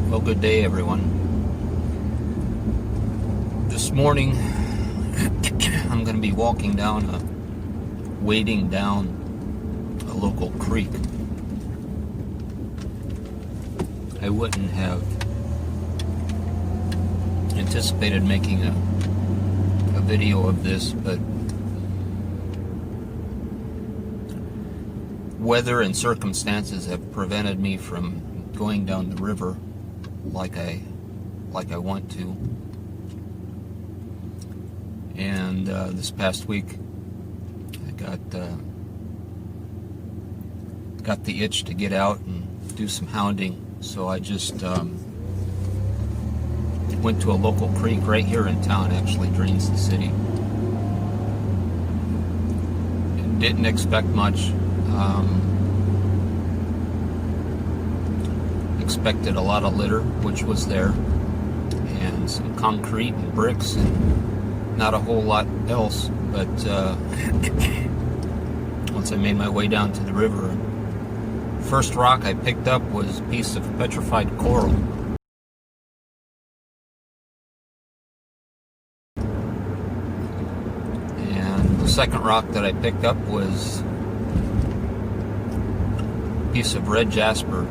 Well, good day, everyone. This morning, I'm going to be wading down a local creek. I wouldn't have anticipated making a video of this, but weather and circumstances have prevented me from going down the river like I want to. And this past week, I got the itch to get out and do some hounding. So I just went to a local creek right here in town. Actually drains the city. And didn't expect much. Expected a lot of litter, which was there, and some concrete and bricks, and not a whole lot else. But once I made my way down to the river, first rock I picked up was a piece of petrified coral. And the second rock that I picked up was a piece of red jasper.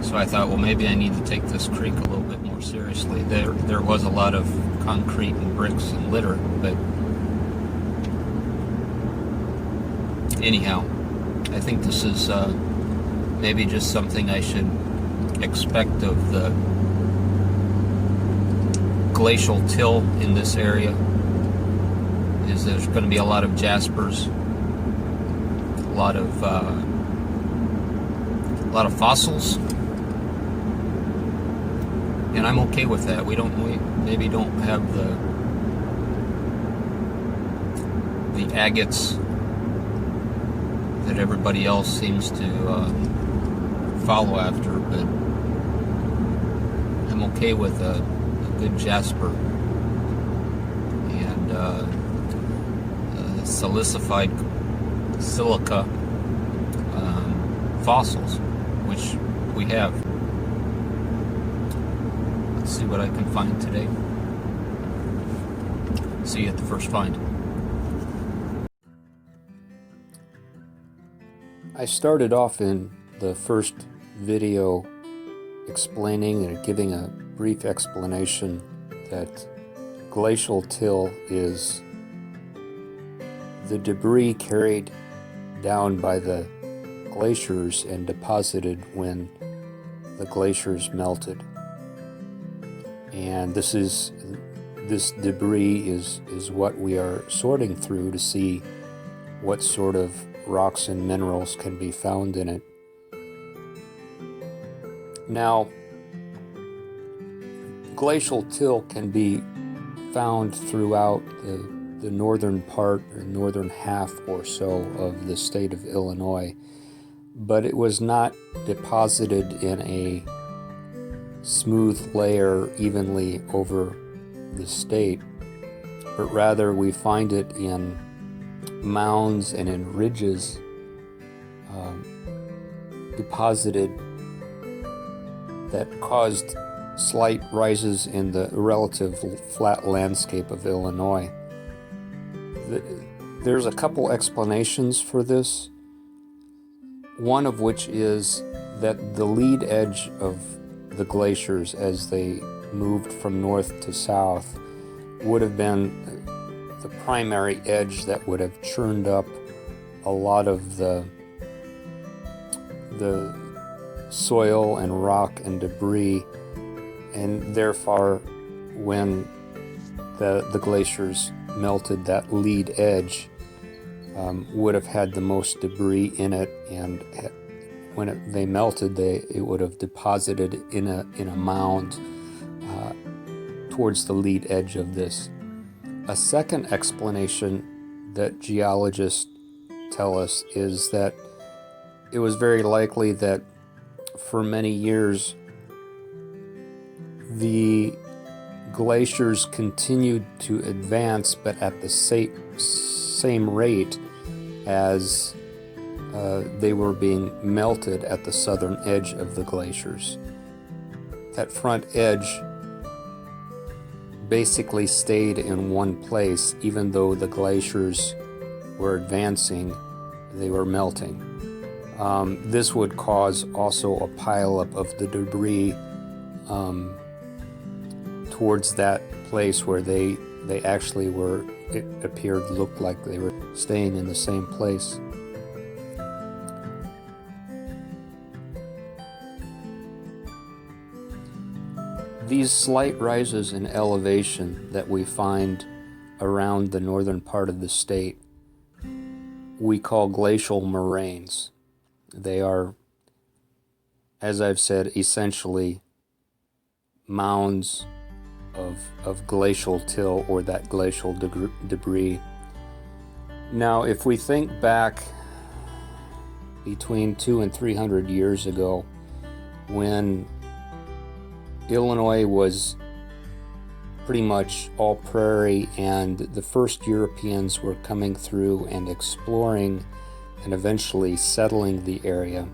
So I thought, well, maybe I need to take this creek a little bit more seriously. There was a lot of concrete and bricks and litter, but anyhow, I think this is maybe just something I should expect of the glacial till in this area. Is there's going to be a lot of jaspers, a lot of fossils. And I'm okay with that. We maybe don't have the agates that everybody else seems to follow after, but I'm okay with a good jasper and silicified silica fossils, which we have. See what I can find today. See you at the first find. I started off in the first video explaining and giving a brief explanation that glacial till is the debris carried down by the glaciers and deposited when the glaciers melted. And this debris is what we are sorting through to see what sort of rocks and minerals can be found in it. Now, glacial till can be found throughout the northern part or northern half or so of the state of Illinois, but it was not deposited in a smooth layer evenly over the state, but rather we find it in mounds and in ridges deposited that caused slight rises in the relative flat landscape of Illinois. There's a couple explanations for this, one of which is that the lead edge of the glaciers as they moved from north to south would have been the primary edge that would have churned up a lot of the soil and rock and debris, and therefore when the glaciers melted, that lead edge would have had the most debris in it, and when they melted, it would have deposited in a mound towards the lead edge of this. A second explanation that geologists tell us is that it was very likely that for many years the glaciers continued to advance, but at the same rate as they were being melted at the southern edge of the glaciers. That front edge basically stayed in one place, even though the glaciers were advancing, they were melting. This would cause also a pileup of the debris towards that place where they actually were, it looked like they were staying in the same place. These slight rises in elevation that we find around the northern part of the state, we call glacial moraines. They are, as I've said, essentially mounds of glacial till, or that glacial debris. Now, if we think back between 200 and 300 years ago, when Illinois was pretty much all prairie and the first Europeans were coming through and exploring and eventually settling the area,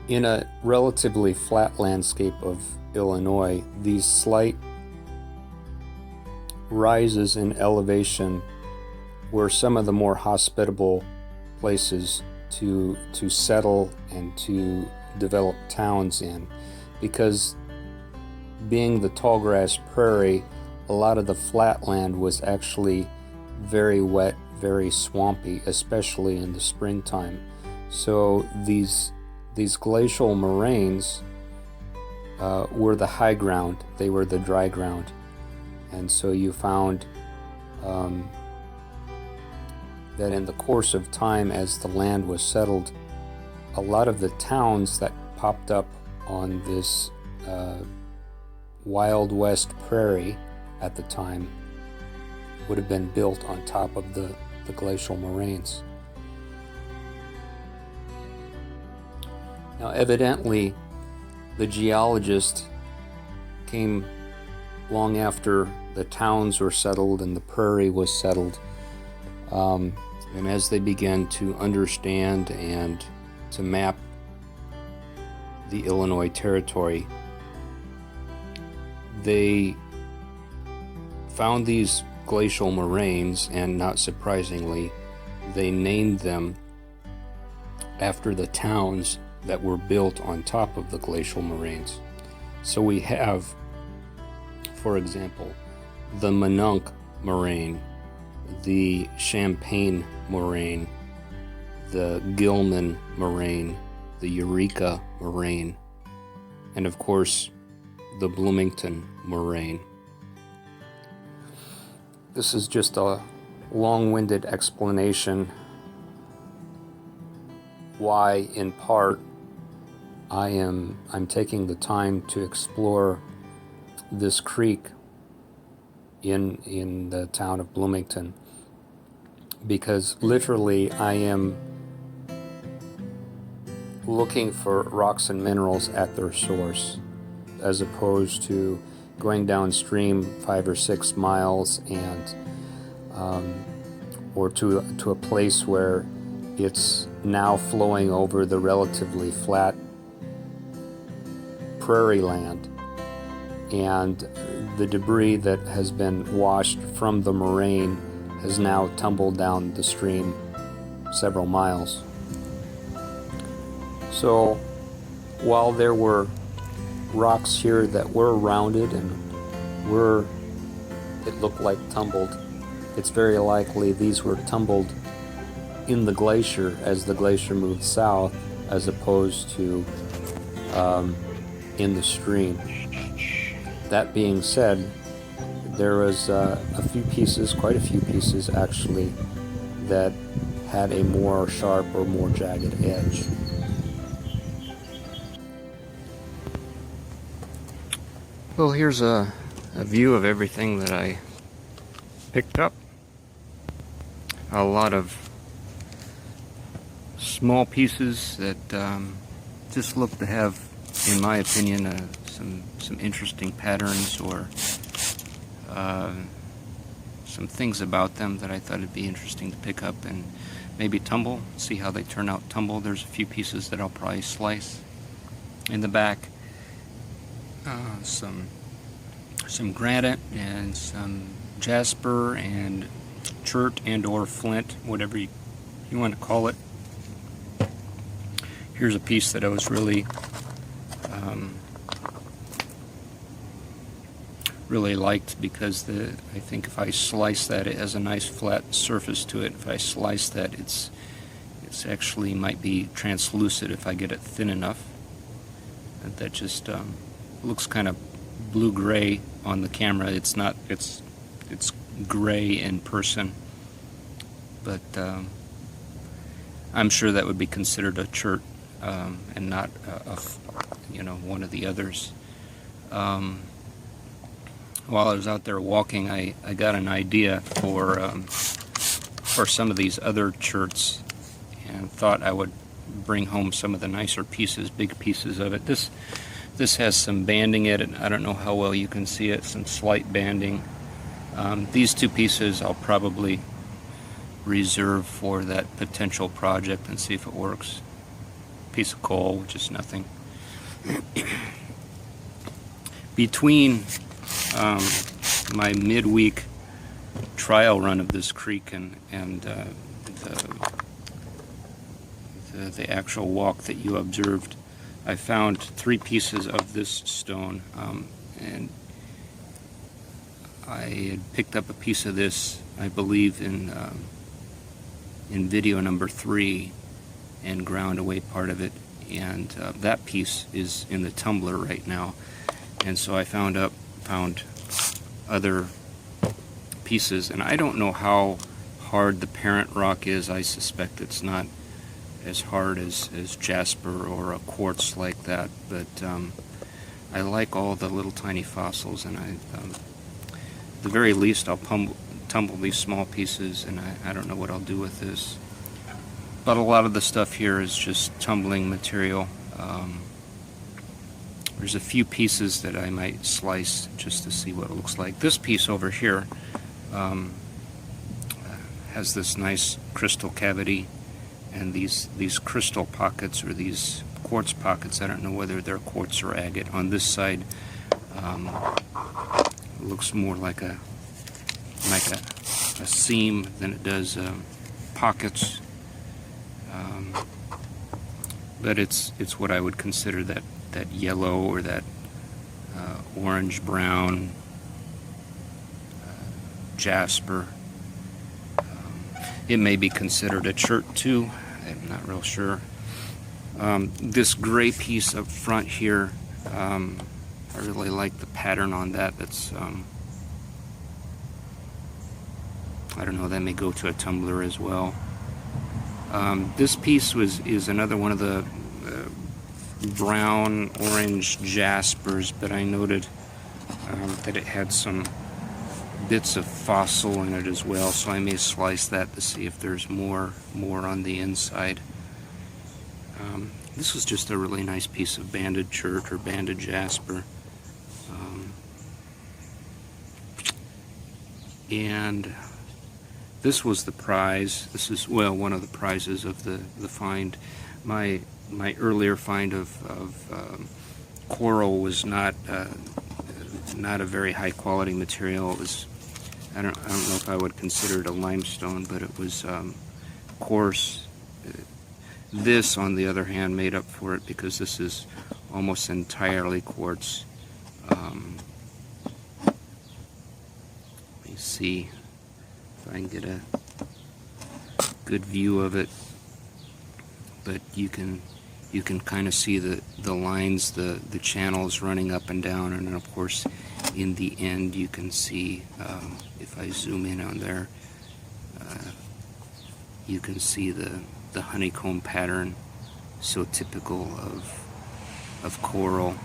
in a relatively flat landscape of Illinois, these slight rises in elevation were some of the more hospitable places to settle and to develop towns in, because being the tallgrass prairie, a lot of the flat land was actually very wet, very swampy, especially in the springtime. So these glacial moraines were the high ground, they were the dry ground. And so you found that in the course of time, as the land was settled, a lot of the towns that popped up on this Wild West prairie at the time would have been built on top of the glacial moraines. Now, evidently, the geologist came long after the towns were settled and the prairie was settled, and as they began to understand and to map the Illinois territory, they found these glacial moraines, and not surprisingly, they named them after the towns that were built on top of the glacial moraines. So we have, for example, the Monunk moraine, the Champaign moraine, the Gilman moraine, the Eureka moraine, and of course the Bloomington moraine. This is just a long-winded explanation why, in part, I'm taking the time to explore this creek in the town of Bloomington, because literally I am looking for rocks and minerals at their source, as opposed to going downstream 5 or 6 miles and or to a place where it's now flowing over the relatively flat prairie land, and the debris that has been washed from the moraine has now tumbled down the stream several miles. So while there were rocks here that were rounded and it looked like tumbled, it's very likely these were tumbled in the glacier as the glacier moved south, as opposed to in the stream. That being said, there was quite a few pieces actually, that had a more sharp or more jagged edge. Well, here's a view of everything that I picked up. A lot of small pieces that just look to have, in my opinion, some interesting patterns or some some things about them that I thought it'd be interesting to pick up and maybe tumble, see how they turn out tumble. There's a few pieces that I'll probably slice. In the back, some granite and some jasper and chert and or flint, whatever you want to call it. Here's a piece that I was really really liked, because I think if I slice that, it has a nice flat surface to it. If I slice that, it's actually might be translucent if I get it thin enough. And that just looks kind of blue-gray on the camera. It's not. It's gray in person, but I'm sure that would be considered a chert and not one of the others. While I was out there walking, I got an idea for some of these other cherts, and thought I would bring home some of the nicer pieces, big pieces of it. This has some banding in it. I don't know how well you can see it, some slight banding. These two pieces I'll probably reserve for that potential project and see if it works. Piece of coal, which is nothing. Between my midweek trial run of this creek and the actual walk that you observed, I found 3 pieces of this stone, and I had picked up a piece of this, I believe, in video number 3, and ground away part of it, and that piece is in the tumbler right now. And so I found other pieces, and I don't know how hard the parent rock is. I suspect it's not as hard as jasper or a quartz like that, but I like all the little tiny fossils, and at the very least I'll tumble these small pieces, and I don't know what I'll do with this. But a lot of the stuff here is just tumbling material. There's a few pieces that I might slice just to see what it looks like. This piece over here has this nice crystal cavity, and these crystal pockets, or these quartz pockets, I don't know whether they're quartz or agate. On this side, it looks more like a seam than it does pockets. But it's what I would consider that yellow or that orange brown jasper. It may be considered a chert too. I'm not real sure. This gray piece up front here, I really like the pattern on that. That's I don't know, that may go to a tumbler as well. This piece is another one of the brown orange jaspers, but I noted that it had some bits of fossil in it as well, so I may slice that to see if there's more on the inside. This was just a really nice piece of banded chert or banded jasper, and this was the prize. This is, well, one of the prizes of the find. My earlier find of coral was not a very high quality material. It was, I don't know if I would consider it a limestone, but it was coarse. This, on the other hand, made up for it, because this is almost entirely quartz. Let me see if I can get a good view of it, but you can kind of see the lines, the channels running up and down, and then of course in the end you can see, if I zoom in on there, you can see the honeycomb pattern, so typical of coral.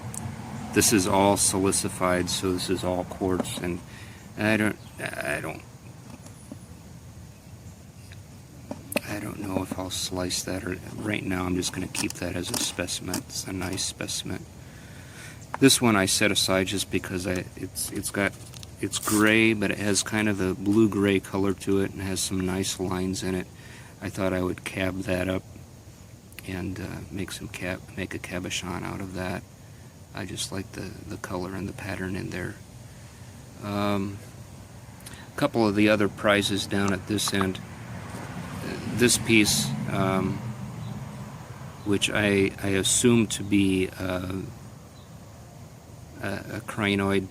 This is all silicified, so this is all quartz, and I don't know if I'll slice that, or right now I'm just going to keep that as a specimen. It's a nice specimen. This one I set aside just because it's got it's gray, but it has kind of a blue-gray color to it and has some nice lines in it. I thought I would cab that up and make a cabochon out of that. I just like the color and the pattern in there. A couple of the other prizes down at this end. This piece, which I assume to be a crinoid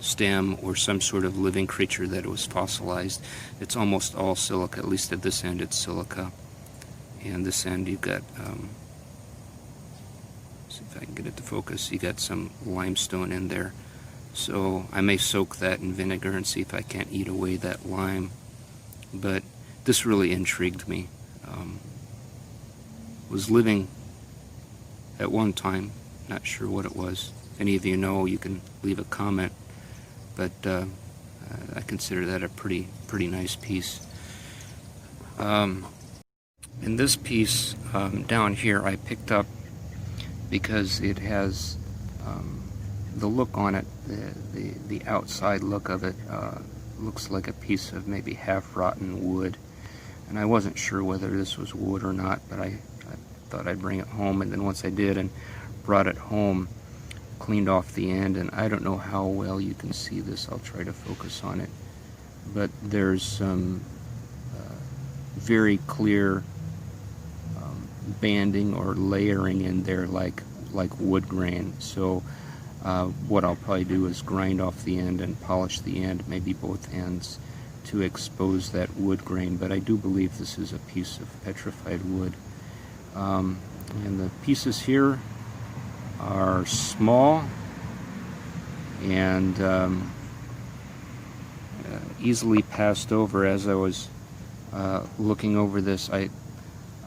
stem or some sort of living creature that was fossilized. It's almost all silica, at least at this end it's silica. And this end you've got, see if I can get it to focus, you got some limestone in there. So I may soak that in vinegar and see if I can't eat away that lime. But this really intrigued me. Was living at one time, not sure what it was. If any of you know, you can leave a comment. But I consider that a pretty nice piece. And this piece down here I picked up because it has the look on it, the outside look of it looks like a piece of maybe half-rotten wood. And I wasn't sure whether this was wood or not, but I thought I'd bring it home. And then once I did and brought it home, cleaned off the end, and I don't know how well you can see this. I'll try to focus on it. But there's some very clear banding or layering in there like wood grain. So what I'll probably do is grind off the end and polish the end, maybe both ends, to expose that wood grain. But I do believe this is a piece of petrified wood. And the pieces here are small and easily passed over. As I was looking over this,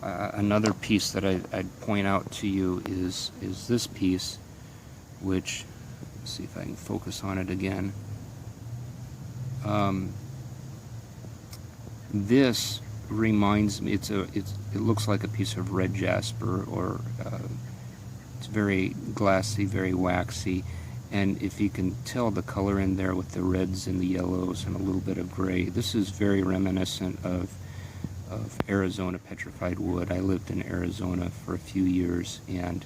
another piece that I'd point out to you is this piece, which, let's see if I can focus on it again. This reminds me, it looks like a piece of red jasper, or it's very glassy, very waxy, and if you can tell the color in there with the reds and the yellows and a little bit of gray, this is very reminiscent of Arizona petrified wood. I lived in Arizona for a few years, and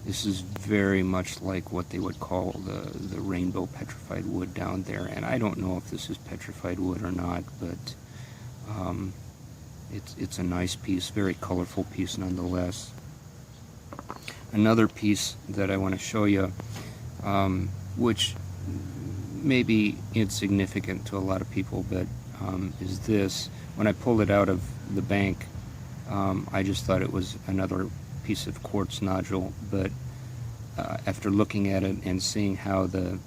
this is very much like what they would call the rainbow petrified wood down there. And I don't know if this is petrified wood or not, but it's a nice piece, very colorful piece nonetheless. Another piece that I want to show you, which may be insignificant to a lot of people, but is this. When I pulled it out of the bank, I just thought it was another piece of quartz nodule, but after looking at it and seeing how the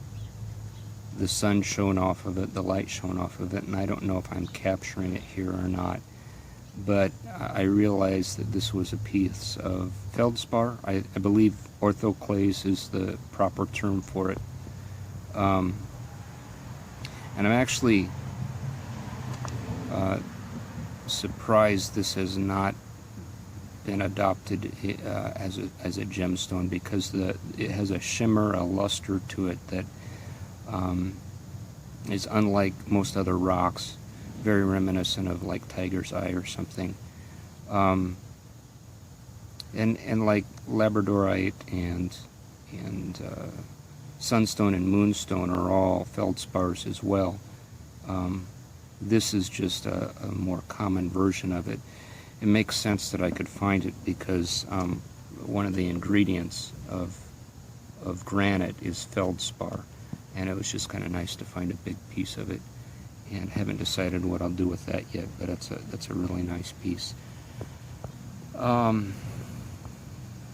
sun shone off of it, the light shone off of it, and I don't know if I'm capturing it here or not, but I realized that this was a piece of feldspar. I believe orthoclase is the proper term for it. And I'm actually surprised this has not been adopted as a gemstone, because it has a shimmer, a luster to it that is unlike most other rocks, very reminiscent of like tiger's eye or something. And like labradorite and sunstone and moonstone are all feldspars as well. This is just a more common version of it. It makes sense that I could find it because one of the ingredients of granite is feldspar, and it was just kind of nice to find a big piece of it. And haven't decided what I'll do with that yet, but that's a really nice piece.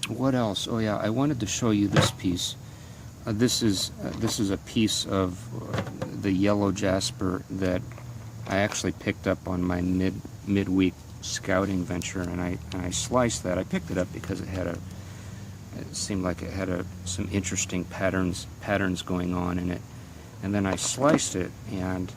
What else? Oh yeah, I wanted to show you this piece. This is a piece of the yellow jasper that I actually picked up on my midweek scouting venture, and I sliced that. I picked it up because it seemed like it had some interesting patterns going on in it, and then I sliced it, and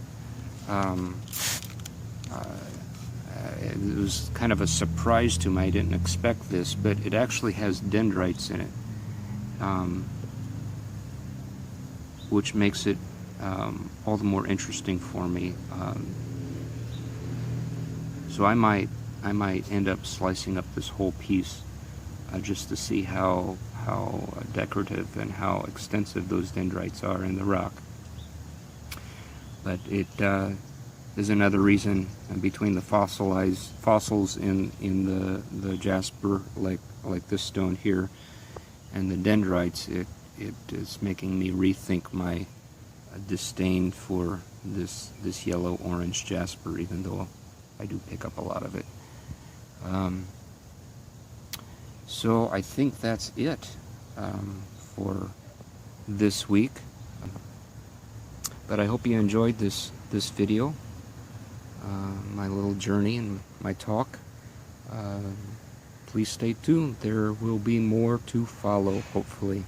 it was kind of a surprise to me. I didn't expect this, but it actually has dendrites in it, which makes it all the more interesting for me. So I might end up slicing up this whole piece just to see how decorative and how extensive those dendrites are in the rock. But it is another reason between the fossils in the jasper, like this stone here, and the dendrites, it is making me rethink my disdain for this yellow-orange jasper, even though I do pick up a lot of it. So I think that's it for this week. But I hope you enjoyed this video, my little journey and my talk. Please stay tuned. There will be more to follow, hopefully.